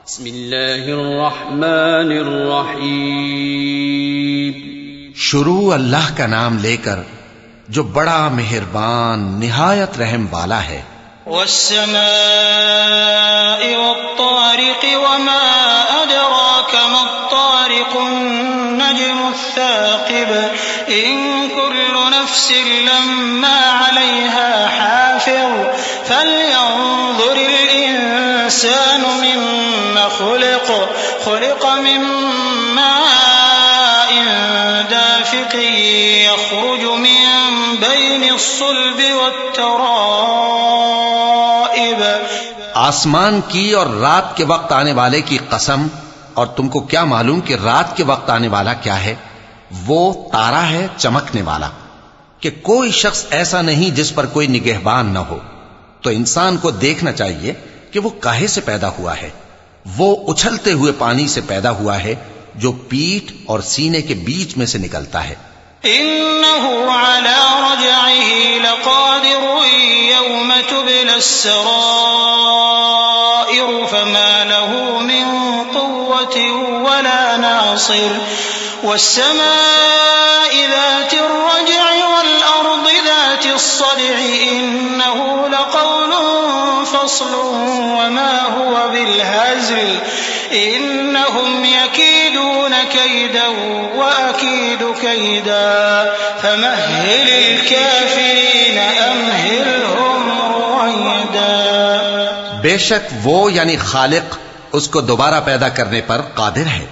بسم اللہ الرحمن الرحیم. شروع اللہ کا نام لے کر جو بڑا مہربان نہایت رحم والا ہے. والسماء والطارق وما أدراك ما الطارق النجم الثاقب إن كل نفس لما عليها حافظ فلينظر الإنسان مما خلق من ماء دافق يخرج من بين الصلب والترائب. آسمان کی اور رات کے وقت آنے والے کی قسم، اور تم کو کیا معلوم کہ رات کے وقت آنے والا کیا ہے؟ وہ تارا ہے چمکنے والا، کہ کوئی شخص ایسا نہیں جس پر کوئی نگہبان نہ ہو. تو انسان کو دیکھنا چاہیے کہ وہ کاہے سے پیدا ہوا ہے. وہ اچھلتے ہوئے پانی سے پیدا ہوا ہے جو پیٹھ اور سینے کے بیچ میں سے نکلتا ہے. إنه على رجعه لقادر يوم تبلى السرائر فما له من قوة ولا ناصر. والسماء ذات الرجع والأرض ذات الصدع إنه لقول فصل وما هو بالهزل إنهم يكيدون كيدا وأكيد كيدا فمهل الكافرين أمهلهم رويدا. بے شک وہ یعنی خالق اس کو دوبارہ پیدا کرنے پر قادر ہے.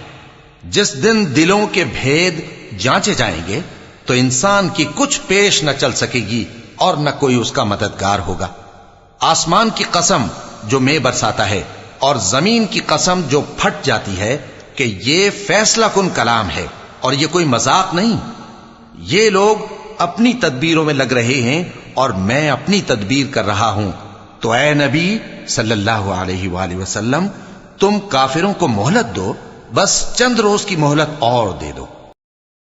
جس دن دلوں کے بھید جانچے جائیں گے تو انسان کی کچھ پیش نہ چل سکے گی اور نہ کوئی اس کا مددگار ہوگا. آسمان کی قسم جو مے برساتا ہے اور زمین کی قسم جو پھٹ جاتی ہے کہ یہ فیصلہ کن کلام ہے اور یہ کوئی مذاق نہیں. یہ لوگ اپنی تدبیروں میں لگ رہے ہیں اور میں اپنی تدبیر کر رہا ہوں. تو اے نبی صلی اللہ علیہ وآلہ وسلم تم کافروں کو مہلت دو، بس چند روز کی مہلت اور دے دو.